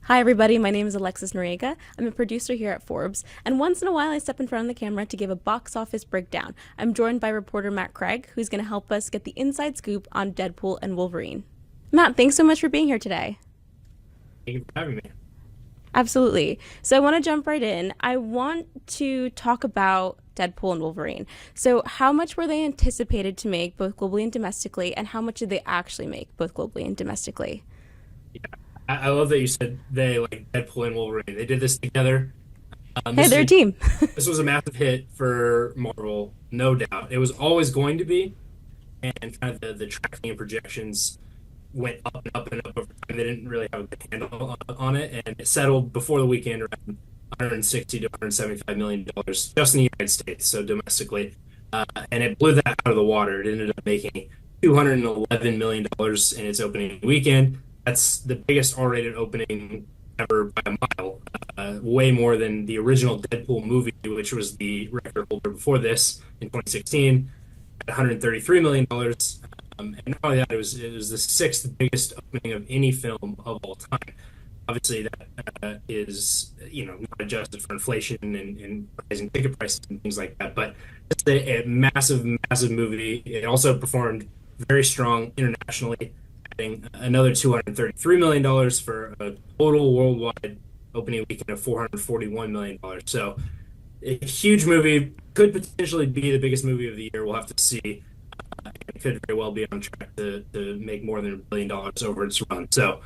Hi, everybody. My name is Alexis Noriega. I'm a producer here at Forbes, and once in a while I step in front of the camera to give a box office breakdown. I'm joined by reporter Matt Craig, who's going to help us get the inside scoop on Deadpool and Wolverine. Matt, thanks so much for being here today. Thank you for having me. Absolutely. So I want to jump right in. I want to talk about Deadpool and Wolverine. So, how much were they anticipated to make, both globally and domestically, and how much did they actually make, both globally and domestically? Yeah, I love that you said they like Deadpool and Wolverine. They did this together. Hey, This is they're a a team. this was a massive hit for Marvel, no doubt. It was always going to be, and kind of the tracking and projections went up and up and up over time. They didn't really have a good handle on it, and it settled before the weekend around 160 to 175 million dollars just in the United States, so domestically, and it blew that out of the water. It ended up making 211 million dollars in its opening weekend. That's the biggest R-rated opening ever by a mile, way more than the original Deadpool movie, which was the record holder before this in 2016 at 133 million dollars. And not only that, it was the sixth biggest opening of any film of all time. Obviously, that is not adjusted for inflation and rising ticket prices and things like that. But it's a massive, massive movie. It also performed very strong internationally, adding another $233 million for a total worldwide opening weekend of $441 million. So a huge movie, could potentially be the biggest movie of the year. We'll have to see. It could very well be on track to make more than $1 billion over its run. So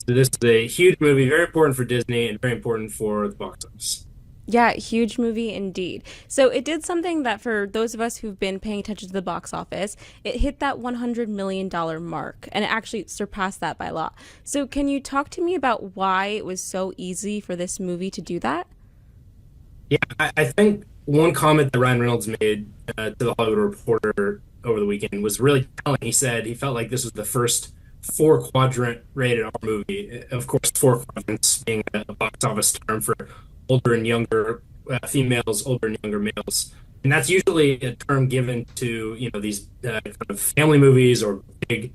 this is a huge movie, very important for Disney and very important for the box office. Yeah, huge movie indeed. So it did something that for those of us who've been paying attention to the box office, it hit that $100 million mark and it actually surpassed that by a lot. So can you talk to me about why it was so easy for this movie to do that? Yeah, I think one comment that Ryan Reynolds made to the Hollywood Reporter over the weekend was really telling. He said he felt like this was the first four quadrant rated R movie. Of course, four quadrants being a box office term for older and younger females, older and younger males. And that's usually a term given to, these kind of family movies or big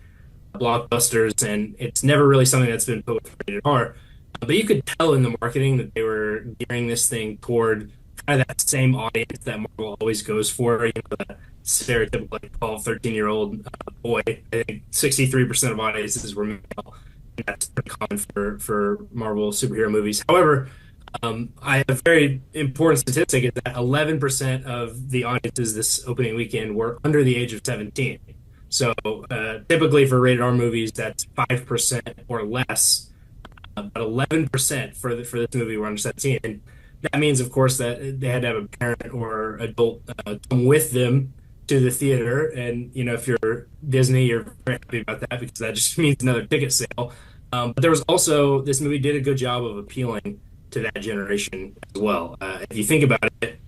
blockbusters. And it's never really something that's been put with rated R. But you could tell in the marketing that they were gearing this thing toward kind of that same audience that Marvel always goes for, that stereotypical like 12, 13-year-old boy. I think 63% of audiences were male. And that's pretty common for Marvel superhero movies. However, I have a very important statistic is that 11% of the audiences this opening weekend were under the age of 17. So typically for rated R movies, that's 5% or less, but 11% for this movie were under 17. And that means, of course, that they had to have a parent or adult come with them to the theater. And, if you're Disney, you're very happy about that because that just means another ticket sale. But there was also, this movie did a good job of appealing to that generation as well. If you think about it,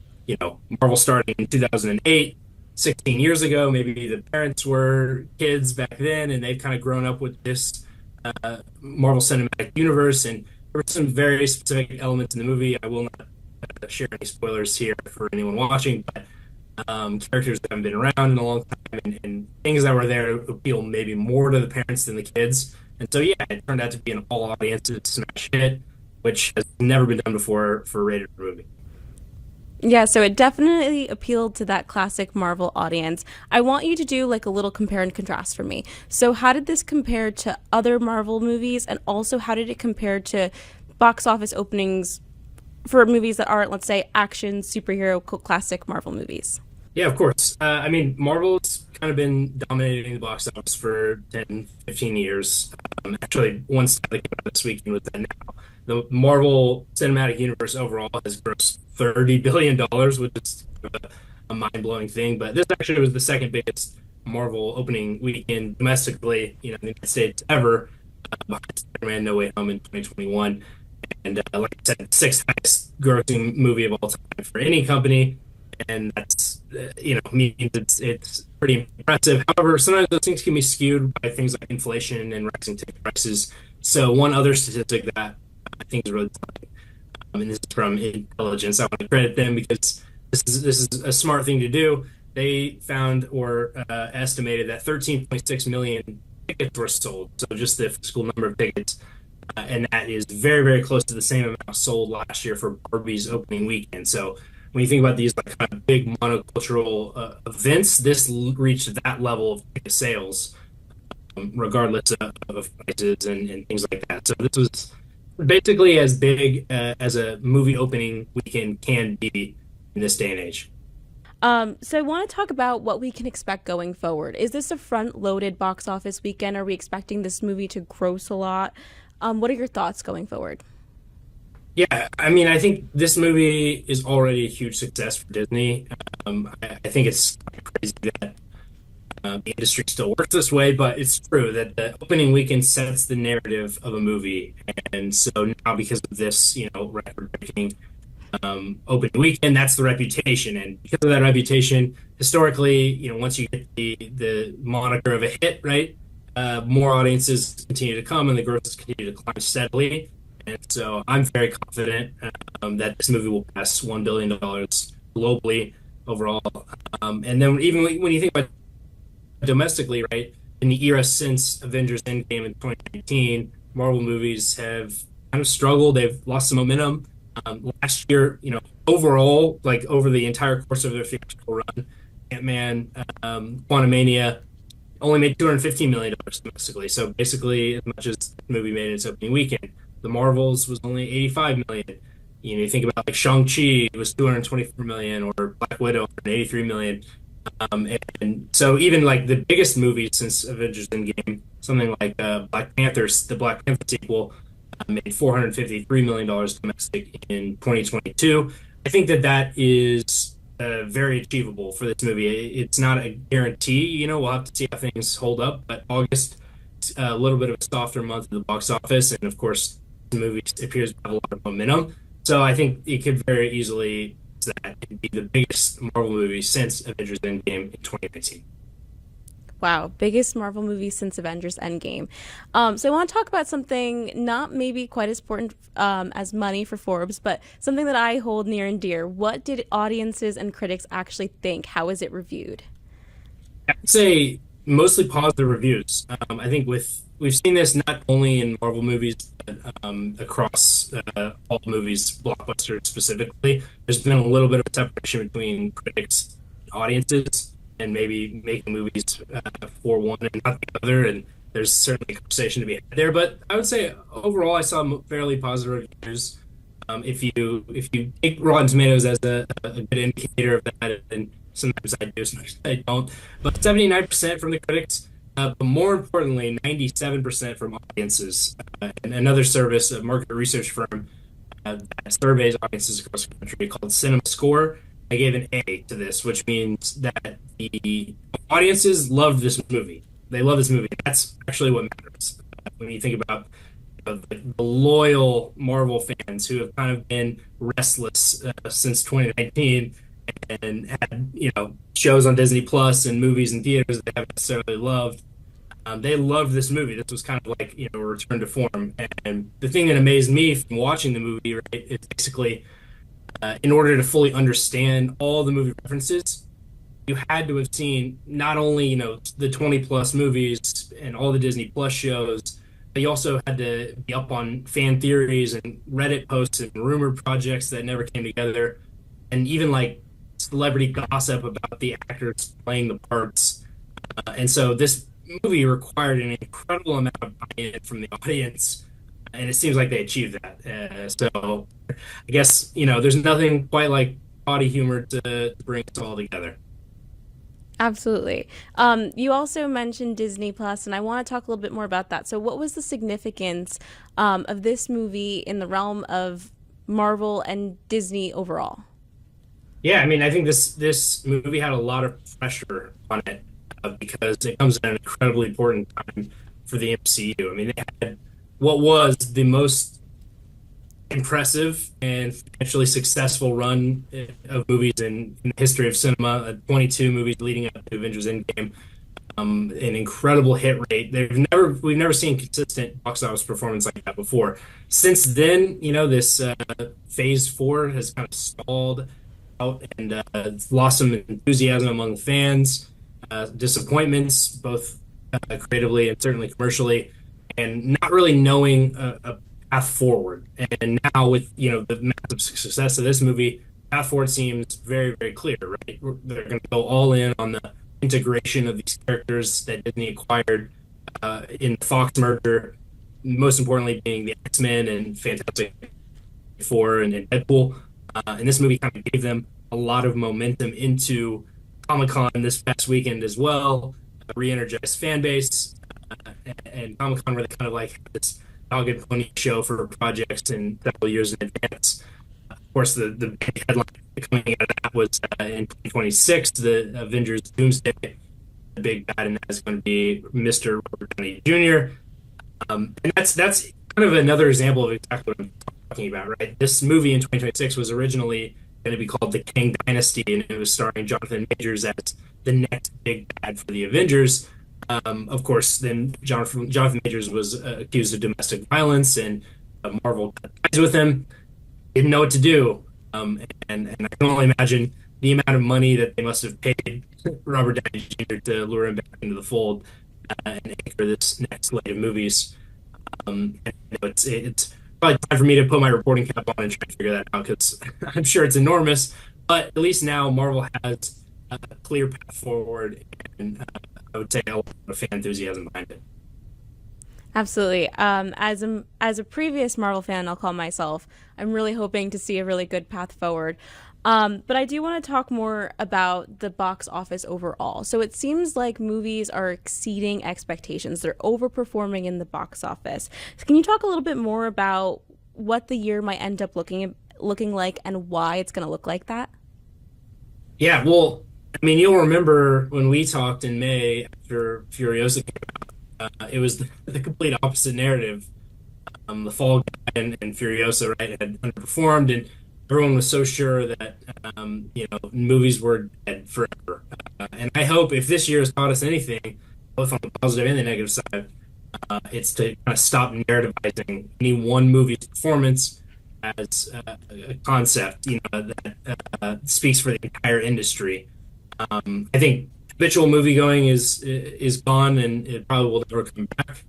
Marvel started in 2008, 16 years ago. Maybe the parents were kids back then, and they've kind of grown up with this Marvel Cinematic Universe. And there were some very specific elements in the movie. I will not share any spoilers here for anyone watching, but characters that haven't been around in a long time and things that were there to appeal maybe more to the parents than the kids. And so, yeah, it turned out to be an all audiences smash hit, which has never been done before for a rated movie. Yeah, so it definitely appealed to that classic Marvel audience. I want you to do like a little compare and contrast for me. So, how did this compare to other Marvel movies, and also how did it compare to box office openings for movies that aren't, let's say, action, superhero, classic Marvel movies? Yeah, of course. I mean, Marvel's kind of been dominating the box office for 10, 15 years. Actually, one stat that came out this weekend was that now the Marvel Cinematic Universe overall has grossed $30 billion, which is a mind-blowing thing. But this actually was the second biggest Marvel opening weekend domestically, in the United States ever, behind Spider-Man No Way Home in 2021. And like I said, sixth highest grossing movie of all time for any company, and that's means it's pretty impressive. However, sometimes those things can be skewed by things like inflation and rising ticket prices. So one other statistic that I think is really telling, and this is from Intelligence, I want to credit them because this is a smart thing to do. They found or estimated that 13.6 million tickets were sold. So just the physical number of tickets and that is very, very close to the same amount sold last year for Barbie's opening weekend. So when you think about these like kind of big monocultural events, this reached that level of ticket sales, regardless of prices and things like that. So this was basically as big as a movie opening weekend can be in this day and age. So I want to talk about what we can expect going forward. Is this a front-loaded box office weekend? Are we expecting this movie to gross a lot? What are your thoughts going forward? Yeah, I mean, I think this movie is already a huge success for Disney. I think it's crazy that the industry still works this way, but it's true that the opening weekend sets the narrative of a movie. And so now, because of this, record-breaking opening weekend, that's the reputation. And because of that reputation, historically, once you get the moniker of a hit, right, more audiences continue to come and the grosses continue to climb steadily. And so I'm very confident that this movie will pass $1 billion globally overall. And then even when you think about domestically, right, in the era since Avengers Endgame in 2019, Marvel movies have kind of struggled. They've lost some momentum. Last year, overall, like over the entire course of their theatrical run, Ant-Man, Quantumania only made $215 million domestically. So basically, as much as the movie made in its opening weekend, the Marvels was only 85 million. You think about like Shang-Chi, it was 224 million, or Black Widow, 183 million. And so even like the biggest movies since Avengers Endgame, something like Black Panthers, the Black Panther sequel, made $453 million domestic in 2022. I think that is very achievable for this movie. It's not a guarantee, we'll have to see how things hold up, but August, a little bit of a softer month at the box office. And of course, the movie appears to have a lot of momentum. So I think it could very easily that it'd be the biggest Marvel movie since Avengers Endgame in 2019. Wow, biggest Marvel movie since Avengers Endgame. So I want to talk about something not maybe quite as important as money for Forbes, but something that I hold near and dear. What did audiences and critics actually think? How is it reviewed? I'd say mostly positive reviews. I think we've seen this not only in Marvel movies, but across all movies, blockbusters specifically. There's been a little bit of a separation between critics and audiences, and maybe making movies for one and not the other. And there's certainly a conversation to be had there. But I would say overall, I saw fairly positive reviews. If you take Rotten Tomatoes as a good indicator of that, and sometimes I do, sometimes I don't. But 79% from the critics, but more importantly, 97% from audiences. And another service, a market research firm that surveys audiences across the country called Cinema Score, I gave an A to this, which means that the audiences loved this movie. They love this movie. That's actually what matters. When you think about the loyal Marvel fans who have kind of been restless since 2019 and had shows on Disney Plus and movies in theaters they haven't necessarily loved. They loved this movie. This was kind of like a return to form. And the thing that amazed me from watching the movie, right, is basically in order to fully understand all the movie references, you had to have seen not only the 20 plus movies and all the Disney Plus shows, but you also had to be up on fan theories and Reddit posts and rumor projects that never came together, and even like celebrity gossip about the actors playing the parts. And so this movie required an incredible amount of buy-in from the audience, and it seems like they achieved that. So I guess there's nothing quite like body humor to bring us all together. Absolutely. You also mentioned Disney Plus, and I want to talk a little bit more about that. So, what was the significance of this movie in the realm of Marvel and Disney overall? Yeah, I mean, I think this movie had a lot of pressure on it because it comes at an incredibly important time for the MCU. I mean, they had what was the most impressive and financially successful run of movies in the history of cinema. 22 movies leading up to Avengers Endgame, an incredible hit rate. We've never seen consistent box office performance like that before. Since then, this Phase 4 has kind of stalled out and lost some enthusiasm among fans, disappointments both creatively and certainly commercially, and not really knowing path forward. And now with, the massive success of this movie, path forward seems very, very clear, right? They're going to go all in on the integration of these characters that Disney acquired in the Fox merger, most importantly being the X-Men and Fantastic Four and Deadpool. And this movie kind of gave them a lot of momentum into Comic-Con this past weekend as well, a re-energized fan base, and Comic-Con where they kind of like had this dog and pony show for projects in several years in advance. Of course, the big headline coming out of that was in 2026, the Avengers Doomsday. The big bad in that is going to be Mr. Robert Downey Jr. And that's kind of another example of exactly what I'm talking about, right? This movie in 2026 was originally going to be called The Kang Dynasty, and it was starring Jonathan Majors as the next big bad for the Avengers. Of course, then Jonathan Majors was accused of domestic violence, and Marvel cut ties with him. Didn't know what to do, and I can only imagine the amount of money that they must have paid Robert Downey Jr. to lure him back into the fold and anchor this next slate of movies. And, it's probably time for me to put my reporting cap on and try to figure that out because I'm sure it's enormous. But at least now Marvel has a clear path forward, and I would say a lot of fan enthusiasm behind it. Absolutely. As a previous Marvel fan, I'll call myself. I'm really hoping to see a really good path forward. But I do want to talk more about the box office overall. So it seems like movies are exceeding expectations. They're overperforming in the box office. So can you talk a little bit more about what the year might end up looking like and why it's going to look like that? Yeah, well, I mean, you'll remember when we talked in May after Furiosa came out, it was the complete opposite narrative. The Fall Guy and Furiosa, right, had underperformed, and everyone was so sure that movies were dead forever. And I hope if this year has taught us anything, both on the positive and the negative side, it's to kind of stop narrativizing any one movie's performance as a concept, that speaks for the entire industry. I think habitual moviegoing is gone, and it probably will never come back.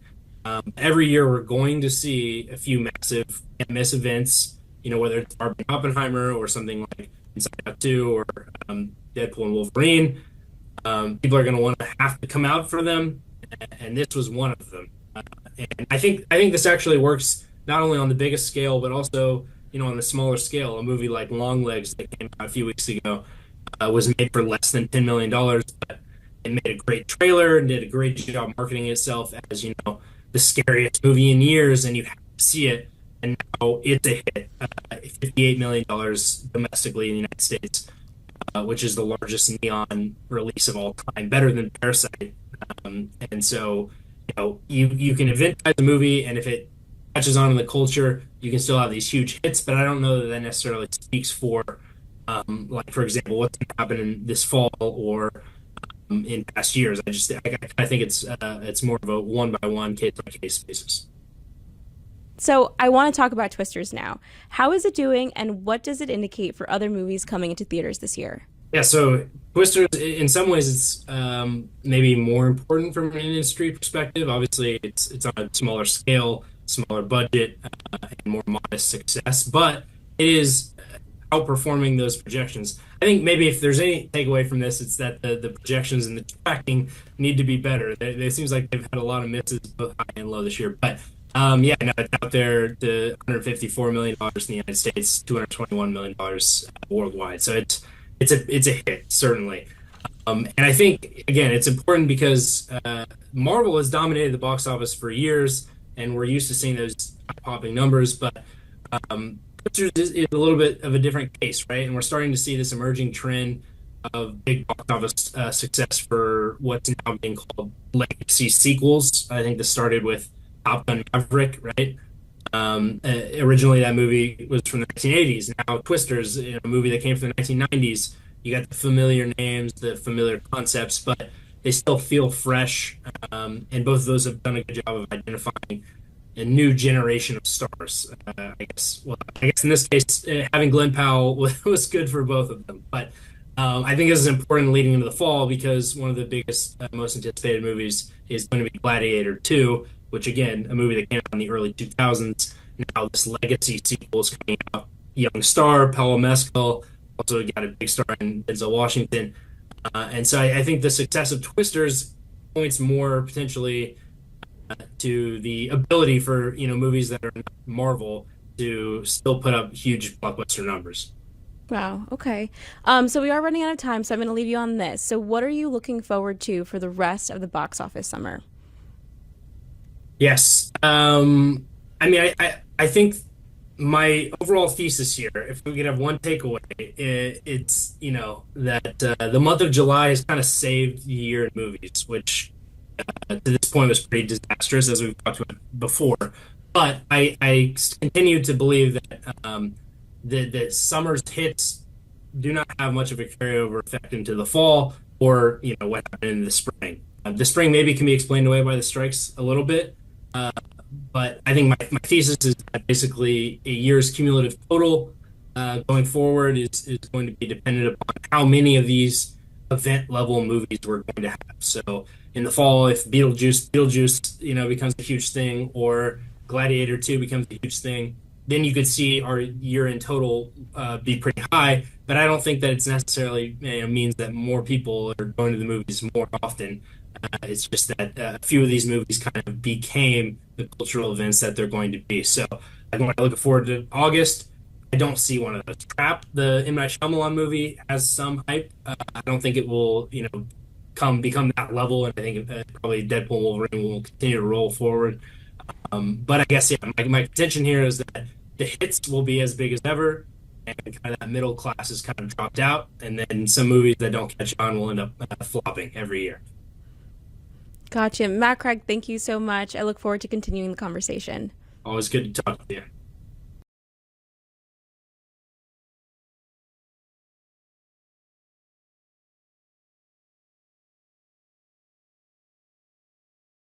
Every year, we're going to see a few massive miss events. Whether it's Barbie and Oppenheimer or something like Inside Out 2 or Deadpool and Wolverine. People are going to want to have to come out for them, and this was one of them. And I think this actually works not only on the biggest scale, but also on the smaller scale. A movie like Longlegs that came out a few weeks ago was made for less than $10 million, but it made a great trailer and did a great job marketing itself as the scariest movie in years, and you have to see it. And now it's a hit, $58 million domestically in the United States, which is the largest neon release of all time, better than Parasite. And so, you can eventize the movie, and if it catches on in the culture, you can still have these huge hits. But I don't know that that necessarily speaks for, like for example, what's going to happen in this fall or in past years. I think it's more of a one by one, case by case basis. So I want to talk about Twisters now. How is it doing, and what does it indicate for other movies coming into theaters this year? Yeah, so Twisters, in some ways, it's maybe more important from an industry perspective. Obviously, it's on a smaller scale, smaller budget, and more modest success, but it is outperforming those projections. I think maybe if there's any takeaway from this, it's that the projections and the tracking need to be better. It seems like they've had a lot of misses, both high and low this year, but yeah, no, it's out there to $154 million in the United States, $221 million worldwide. So it's a hit, certainly. And I think again, it's important because Marvel has dominated the box office for years, and we're used to seeing those popping numbers. But Pictures is a little bit of a different case, right? And we're starting to see this emerging trend of big box office success for what's now being called legacy sequels. I think this started with Top Gun Maverick, right? Originally, that movie was from the 1980s. Now, Twisters, a movie that came from the 1990s. You got the familiar names, the familiar concepts, but they still feel fresh. And both of those have done a good job of identifying a new generation of stars. I guess. Well, I guess in this case, having Glenn Powell was good for both of them. But I think this is important leading into the fall because one of the biggest, most anticipated movies is going to be Gladiator 2, which again, a movie that came out in the early 2000s, now this legacy sequel is coming out. Young star, Paolo Mescal, also got a big star in Denzel Washington. And so I think the success of Twisters points more potentially to the ability for, movies that are not Marvel to still put up huge blockbuster numbers. Wow. Okay. So we are running out of time, so I'm going to leave you on this. So what are you looking forward to for the rest of the box office summer? Yes. I think my overall thesis here, if we could have one takeaway, it's, that the month of July has kind of saved the year in movies, which to this point was pretty disastrous, as we've talked about before. But I continue to believe that the summer's hits do not have much of a carryover effect into the fall or what happened in the spring. The spring maybe can be explained away by the strikes a little bit, uh, but I think my thesis is that basically a year's cumulative total going forward is going to be dependent upon how many of these event level movies we're going to have. So in the fall, if Beetlejuice, becomes a huge thing, or Gladiator 2 becomes a huge thing, then you could see our year in total be pretty high. But I don't think that it's necessarily means that more people are going to the movies more often. It's just that a few of these movies kind of became the cultural events that they're going to be. So I'm looking forward to August. I don't see one of those. Trap, the M. Night Shyamalan movie, has some hype. I don't think it will, come become that level, and I think probably Deadpool Wolverine will continue to roll forward. But I guess, yeah, my contention here is that the hits will be as big as ever, and kind of that middle class is kind of dropped out, and then some movies that don't catch on will end up flopping every year. Gotcha. Matt Craig, thank you so much. I look forward to continuing the conversation. Always good to talk to you.